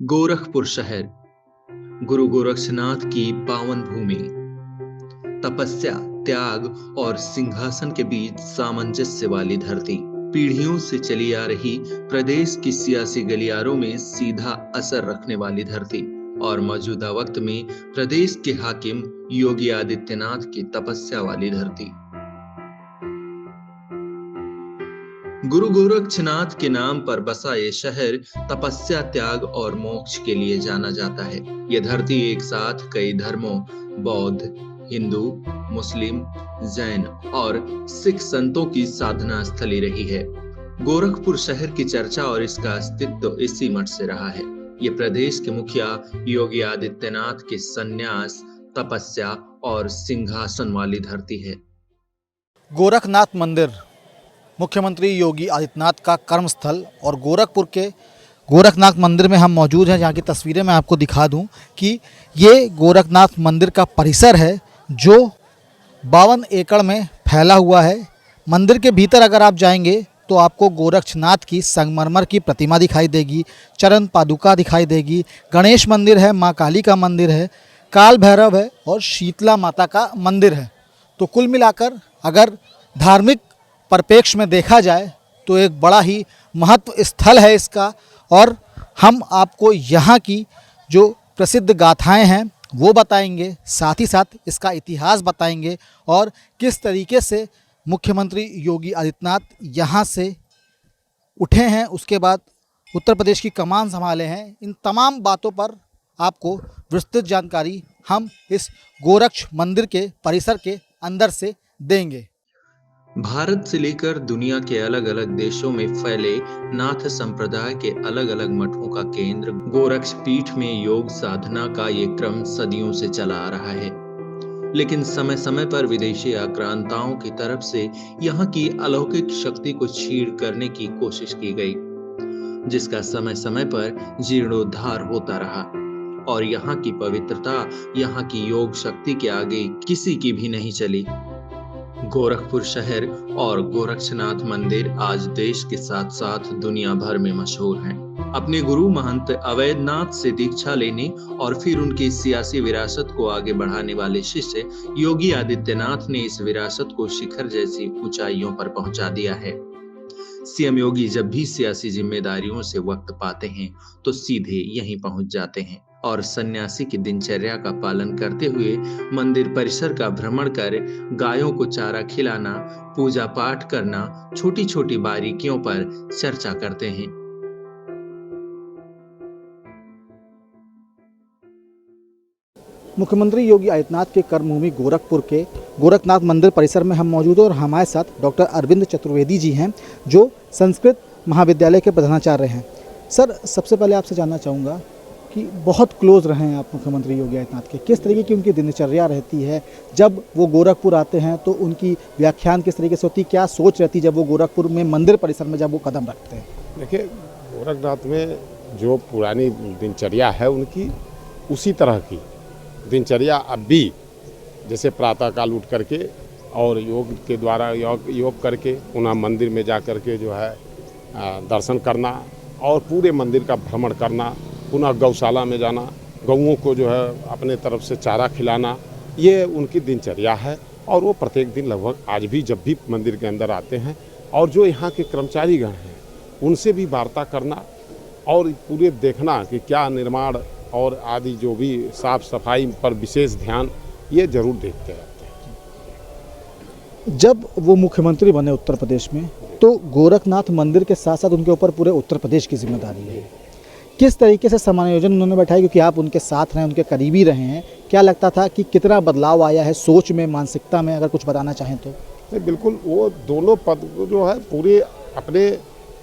गोरखपुर शहर, गुरु गोरक्षनाथ की पावन भूमि, तपस्या, त्याग और सिंहासन के बीच सामंजस्य वाली धरती, पीढ़ियों से चली आ रही प्रदेश की सियासी गलियारों में सीधा असर रखने वाली धरती और मौजूदा वक्त में प्रदेश के हाकिम योगी आदित्यनाथ की तपस्या वाली धरती। गुरु गोरक्षनाथ के नाम पर बसा ये शहर तपस्या, त्याग और मोक्ष के लिए जाना जाता है। ये धरती एक साथ कई धर्मों, बौद्ध, हिंदू, मुस्लिम, जैन और सिख संतों की साधना स्थली रही है। गोरखपुर शहर की चर्चा और इसका अस्तित्व इसी मठ से रहा है। ये प्रदेश के मुखिया योगी आदित्यनाथ के संन्यास, तपस्या और सिंहासन वाली धरती है। गोरखनाथ मंदिर मुख्यमंत्री योगी आदित्यनाथ का कर्मस्थल और गोरखपुर के गोरखनाथ मंदिर में हम मौजूद हैं, जहाँ की तस्वीरें मैं आपको दिखा दूं कि ये गोरखनाथ मंदिर का परिसर है जो 52 एकड़ में फैला हुआ है। मंदिर के भीतर अगर आप जाएंगे तो आपको गोरक्षनाथ की संगमरमर की प्रतिमा दिखाई देगी, चरण पादुका दिखाई देगी, गणेश मंदिर है, माँ काली का मंदिर है, काल भैरव है और शीतला माता का मंदिर है। तो कुल मिलाकर अगर धार्मिक परिप्रेक्ष्य में देखा जाए तो एक बड़ा ही महत्व स्थल है इसका, और हम आपको यहाँ की जो प्रसिद्ध गाथाएं हैं वो बताएंगे, साथ ही साथ इसका इतिहास बताएंगे और किस तरीके से मुख्यमंत्री योगी आदित्यनाथ यहाँ से उठे हैं, उसके बाद उत्तर प्रदेश की कमान संभाले हैं। इन तमाम बातों पर आपको विस्तृत जानकारी हम इस गोरक्ष मंदिर के परिसर के अंदर से देंगे। भारत से लेकर दुनिया के अलग अलग देशों में फैले नाथ संप्रदाय के अलग अलग मठों का केंद्र गोरक्ष पीठ में योग साधना का ये क्रम सदियों से चला आ रहा है। लेकिन समय समय पर विदेशी आक्रांताओं की तरफ से यहाँ की अलौकिक शक्ति को छीड़ करने की कोशिश की गई, जिसका समय समय पर जीर्णोद्धार होता रहा और यहाँ की पवित्रता, यहाँ की योग शक्ति के आगे किसी की भी नहीं चली। गोरखपुर शहर और गोरक्षनाथ मंदिर आज देश के साथ साथ दुनिया भर में मशहूर हैं। अपने गुरु महंत अवैधनाथ से दीक्षा लेने और फिर उनकी सियासी विरासत को आगे बढ़ाने वाले शिष्य योगी आदित्यनाथ ने इस विरासत को शिखर जैसी ऊंचाइयों पर पहुंचा दिया है। सीएम योगी जब भी सियासी जिम्मेदारियों से वक्त पाते हैं तो सीधे यहीं पहुंच जाते हैं और सन्यासी की दिनचर्या का पालन करते हुए मंदिर परिसर का भ्रमण कर गायों को चारा खिलाना, पूजा पाठ करना, छोटी छोटी बारीकियों पर चर्चा करते हैं। मुख्यमंत्री योगी आदित्यनाथ के कर्मभूमि गोरखपुर के गोरखनाथ मंदिर परिसर में हम मौजूद हैं और हमारे साथ डॉक्टर अरविंद चतुर्वेदी जी हैं जो संस्कृत महाविद्यालय के प्रधानाचार्य हैं। सर, सबसे पहले आपसे जानना चाहूँगा कि बहुत क्लोज रहे हैं आप मुख्यमंत्री योगी आदित्यनाथ के, किस तरीके की उनकी दिनचर्या रहती है? जब वो गोरखपुर आते हैं तो उनकी व्याख्यान किस तरीके से होती, क्या सोच रहती जब वो गोरखपुर में मंदिर परिसर में जब वो कदम रखते हैं? देखिए, गोरखनाथ में जो पुरानी दिनचर्या है उनकी उसी तरह की दिनचर्या अब भी, जैसे प्रातःकाल उठ करके और योग के द्वारा योग करके पुनः मंदिर में जा कर के जो है दर्शन करना और पूरे मंदिर का भ्रमण करना, पुनः गौशाला में जाना, गौओं को जो है अपने तरफ से चारा खिलाना, ये उनकी दिनचर्या है। और वो प्रत्येक दिन लगभग आज भी जब भी मंदिर के अंदर आते हैं और जो यहाँ के कर्मचारीगण हैं उनसे भी वार्ता करना और पूरे देखना कि क्या निर्माण और आदि जो भी साफ सफाई पर विशेष ध्यान, ये जरूर देखते रहते हैं। जब वो मुख्यमंत्री बने उत्तर प्रदेश में तो गोरखनाथ मंदिर के साथ साथ उनके ऊपर पूरे उत्तर प्रदेश की जिम्मेदारी है। किस तरीके से समायोजन उन्होंने बैठाया, क्योंकि आप उनके साथ रहे, उनके करीबी रहे हैं, क्या लगता था कि कितना बदलाव आया है सोच में, मानसिकता में, अगर कुछ बताना चाहें तो? नहीं, बिल्कुल, वो दोनों पद जो है पूरे अपने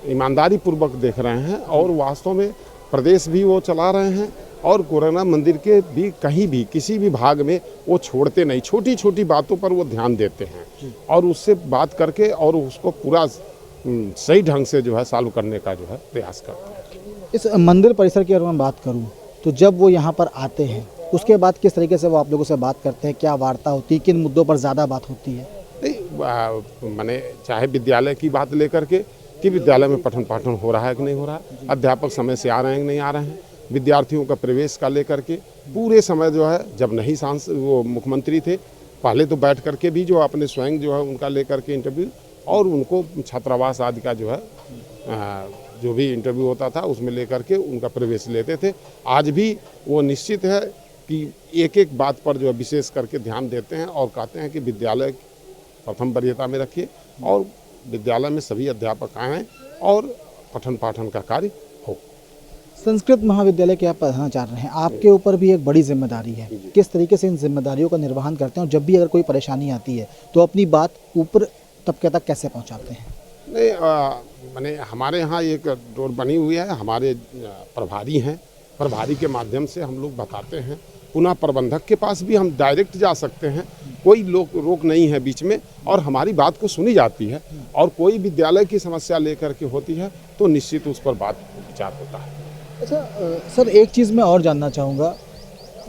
ईमानदारी पूर्वक देख रहे हैं और वास्तव में प्रदेश भी वो चला रहे हैं और गोरखनाथ मंदिर के भी कहीं भी किसी भी भाग में वो छोड़ते नहीं, छोटी छोटी बातों पर वो ध्यान देते हैं और उससे बात करके और उसको पूरा सही ढंग से जो है सॉल्व करने का जो है प्रयास करते हैं। इस मंदिर परिसर की अगर मैं बात करूं तो जब वो यहाँ पर आते हैं उसके बाद किस तरीके से वो आप लोगों से बात करते हैं, क्या वार्ता होती है, किन मुद्दों पर ज़्यादा बात होती है? नहीं, मैंने चाहे विद्यालय की बात लेकर के कि विद्यालय में पठन पाठन हो रहा है कि नहीं हो रहा है, अध्यापक समय से आ रहे हैं कि नहीं आ रहे हैं, विद्यार्थियों का प्रवेश का लेकर के पूरे समय जो है, जब नहीं सांसद वो मुख्यमंत्री थे पहले तो बैठ करके भी जो अपने स्वयं जो है उनका लेकर के इंटरव्यू और उनको छात्रावास आदि का जो है जो भी इंटरव्यू होता था उसमें लेकर के उनका प्रवेश लेते थे। आज भी वो निश्चित है कि एक एक बात पर जो है विशेष करके ध्यान देते हैं और कहते हैं कि विद्यालय प्रथम वरीयता में रखिए और विद्यालय में सभी अध्यापक आएँ और पठन पाठन का कार्य हो। संस्कृत महाविद्यालय के आप प्रधानाचार्य हैं, आपके ऊपर भी एक बड़ी जिम्मेदारी है। किस तरीके से इन जिम्मेदारियों का निर्वहन करते हैं और जब भी अगर कोई परेशानी आती है तो अपनी बात ऊपर तबके तक कैसे पहुंचाते हैं? नहीं, मैंने हमारे यहाँ एक डोर बनी हुई है, हमारे प्रभारी हैं, प्रभारी के माध्यम से हम लोग बताते हैं। पुनः प्रबंधक के पास भी हम डायरेक्ट जा सकते हैं, कोई रोक नहीं है बीच में और हमारी बात को सुनी जाती है। और कोई विद्यालय की समस्या लेकर के होती है तो निश्चित उस पर बात विचार होता है। अच्छा सर, एक चीज़ मैं और जानना चाहूँगा,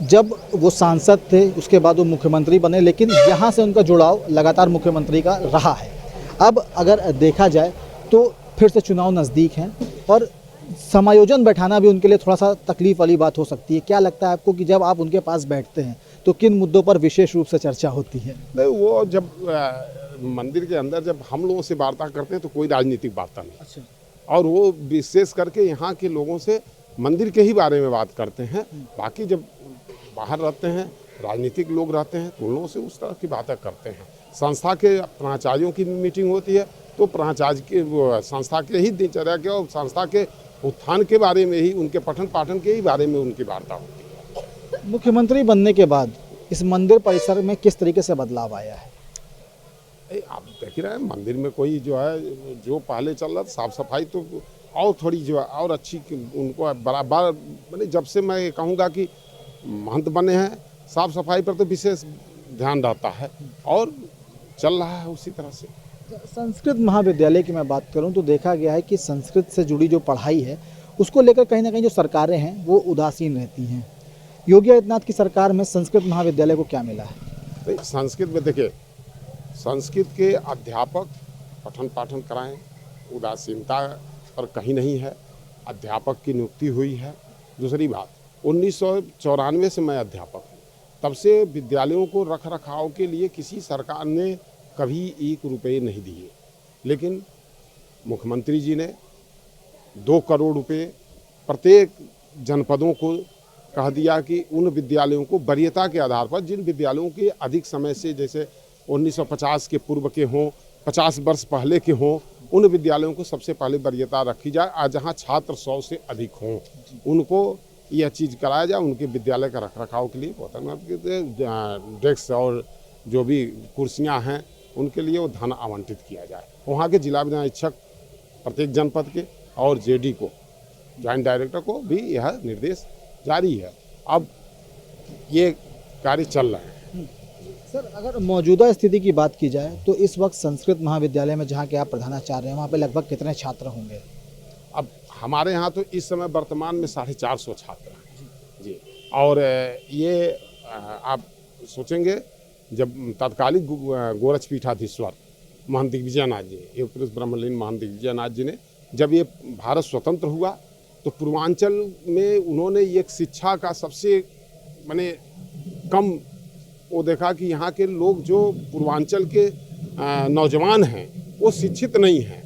जब वो सांसद थे उसके बाद वो मुख्यमंत्री बने, लेकिन यहाँ से उनका जुड़ाव लगातार मुख्यमंत्री का रहा है। अब अगर देखा जाए तो फिर से चुनाव नज़दीक हैं और समायोजन बैठाना भी उनके लिए थोड़ा सा तकलीफ वाली बात हो सकती है। क्या लगता है आपको कि जब आप उनके पास बैठते हैं तो किन मुद्दों पर विशेष रूप से चर्चा होती है? नहीं, वो जब मंदिर के अंदर जब हम लोगों से वार्ता करते हैं तो कोई राजनीतिक वार्ता नहीं। अच्छा। और वो विशेष करके यहाँ के लोगों से मंदिर के ही बारे में बात करते हैं। बाकी जब बाहर रहते हैं, राजनीतिक लोग रहते हैं तो उन लोगों से उस तरह की बातें करते हैं। संस्था के प्राचार्यों की मीटिंग होती है तो प्राचार्य के संस्था के ही दिनचर्या के और संस्था के उत्थान के बारे में ही, उनके पठन पाठन के ही बारे में उनकी वार्ता होती है। मुख्यमंत्री बनने के बाद इस मंदिर परिसर में किस तरीके से बदलाव आया है? आप देख ही रहे हैं, मंदिर में कोई जो है जो पहले चल रहा था साफ सफाई तो और थोड़ी जो है और अच्छी उनको बराबर, मैंने जब से मैं कहूँगा कि महंत बने हैं साफ सफाई पर तो विशेष ध्यान रहता है और चल रहा है उसी तरह से। संस्कृत महाविद्यालय की मैं बात करूं तो देखा गया है कि संस्कृत से जुड़ी जो पढ़ाई है उसको लेकर कहीं ना कहीं जो सरकारें हैं वो उदासीन रहती हैं। योगी आदित्यनाथ की सरकार में संस्कृत महाविद्यालय को क्या मिला है? संस्कृत में देखिए, संस्कृत के अध्यापक पठन पाठन कराएं, उदासीनता पर कहीं नहीं है। अध्यापक की नियुक्ति हुई है। दूसरी बात, 1994 से मैं अध्यापक हूँ, तब से विद्यालयों को रख रखाव के लिए किसी सरकार ने कभी 1 रुपये नहीं दिए, लेकिन मुख्यमंत्री जी ने 2 करोड़ रुपये प्रत्येक जनपदों को कह दिया कि उन विद्यालयों को वरीयता के आधार पर, जिन विद्यालयों के अधिक समय से जैसे 1950 के पूर्व के हों, 50 वर्ष पहले के हों, उन विद्यालयों को सबसे पहले वरीयता रखी जाए। आज जहाँ छात्र 100 से अधिक हों उनको यह चीज़ कराया जाए। उनके विद्यालय का रख रखाव के लिए डेस्क और जो भी कुर्सियाँ हैं उनके लिए वो धन आवंटित किया जाए। वहाँ के जिला विधायक प्रत्येक जनपद के और जेडी को, जॉइंट डायरेक्टर को भी यह निर्देश जारी है। अब ये कार्य चल रहा है। सर, अगर मौजूदा स्थिति की बात की जाए तो इस वक्त संस्कृत महाविद्यालय में जहाँ के आप प्रधानाचार्य हैं वहाँ पे लगभग कितने छात्र होंगे? अब हमारे यहाँ तो इस समय वर्तमान में 450 छात्र हैं जी। और ये आप सोचेंगे जब तत्कालिक गोरक्षपीठाधीश्वर महंत दिग्विजयनाथ जी, एक पुरुष ब्रह्मलीन महंत दिग्विजयनाथ जी ने जब ये भारत स्वतंत्र हुआ तो पूर्वांचल में उन्होंने एक शिक्षा का सबसे माने कम वो देखा कि यहाँ के लोग जो पूर्वांचल के नौजवान हैं वो शिक्षित नहीं हैं,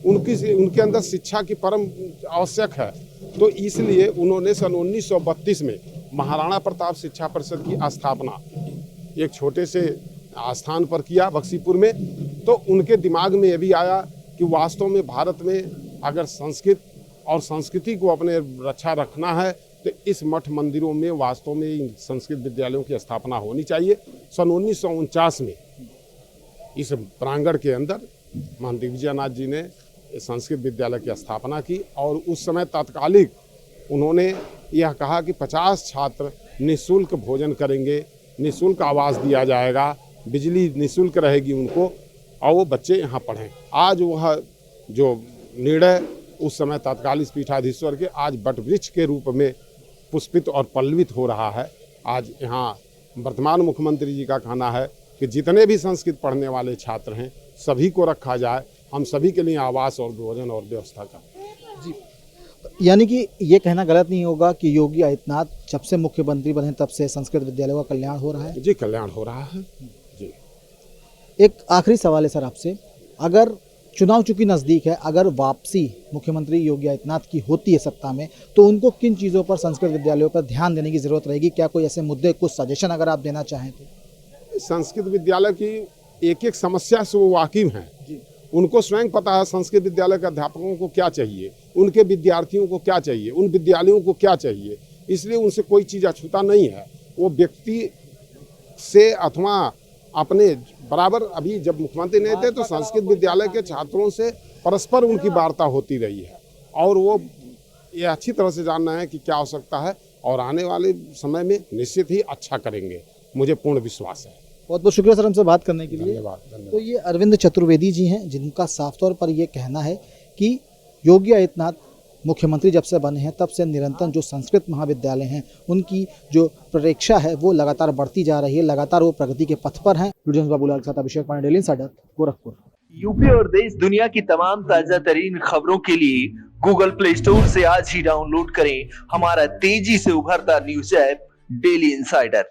उनके अंदर शिक्षा की परम आवश्यक है। तो इसलिए उन्होंने सन 1932 में महाराणा प्रताप शिक्षा परिषद की स्थापना एक छोटे से स्थान पर किया बक्सीपुर में। तो उनके दिमाग में यह भी आया कि वास्तव में भारत में अगर संस्कृत और संस्कृति को अपने रक्षा रखना है तो इस मठ मंदिरों में वास्तव में इन संस्कृत विद्यालयों की स्थापना होनी चाहिए। सन 1949 में इस प्रांगण के अंदर महंत दिग्विजयनाथ जी ने संस्कृत विद्यालय की स्थापना की और उस समय तात्कालिक उन्होंने यह कहा कि 50 छात्र निःशुल्क भोजन करेंगे, निःशुल्क आवास दिया जाएगा, बिजली निःशुल्क रहेगी उनको और वो बच्चे यहाँ पढ़ें। आज वह जो निर्णय उस समय तत्कालीन पीठाधीश्वर के आज वटवृक्ष के रूप में पुष्पित और पल्लवित हो रहा है। आज यहाँ वर्तमान मुख्यमंत्री जी का कहना है कि जितने भी संस्कृत पढ़ने वाले छात्र हैं सभी को रखा जाए, हम सभी के लिए आवास और भोजन और व्यवस्था का। जी, यानी कि ये कहना गलत नहीं होगा कि योगी आदित्यनाथ जब से मुख्यमंत्री बने तब से संस्कृत विद्यालयों का कल्याण हो रहा है। जी, कल्याण हो रहा है जी। एक आखिरी सवाल है सर आपसे, अगर चुनाव चूंकि नज़दीक है, अगर वापसी मुख्यमंत्री योगी आदित्यनाथ की होती है सत्ता में, तो उनको किन चीज़ों पर संस्कृत विद्यालयों पर ध्यान देने की ज़रूरत रहेगी? क्या कोई ऐसे मुद्दे, कुछ सजेशन अगर आप देना चाहें तो? संस्कृत विद्यालय की एक एक समस्या से वो वाकिफ हैं, उनको स्वयं पता है संस्कृत विद्यालय के अध्यापकों को क्या चाहिए, उनके विद्यार्थियों को क्या चाहिए, उन विद्यालयों को क्या चाहिए, इसलिए उनसे कोई चीज़ अछूता नहीं है। वो व्यक्ति से अथवा अपने बराबर, अभी जब मुख्यमंत्री नहीं थे तो संस्कृत विद्यालय के छात्रों से परस्पर उनकी वार्ता होती रही है, और वो ये अच्छी तरह से जानना है कि क्या हो सकता है, और आने वाले समय में निश्चित ही अच्छा करेंगे, मुझे पूर्ण विश्वास है। बहुत बहुत शुक्रिया सर हमसे बात करने के लिए। धन्यवाद। तो ये अरविंद चतुर्वेदी जी हैं, जिनका साफ तौर पर ये कहना है कि योगी आदित्यनाथ मुख्यमंत्री जब से बने हैं तब से निरंतर जो संस्कृत महाविद्यालय हैं उनकी जो प्रतीक्षा है वो लगातार बढ़ती जा रही है, लगातार वो प्रगति के पथ पर हैं। वीडियो बाबूलाल के साथ Abhishek Pandey, daily insider, Gorakhpur. UP और देश दुनिया की तमाम ताजा तरीन खबरों के लिए गूगल प्ले स्टोर से आज ही डाउनलोड करें हमारा तेजी से उभरता न्यूज ऐप डेली इंसाइडर।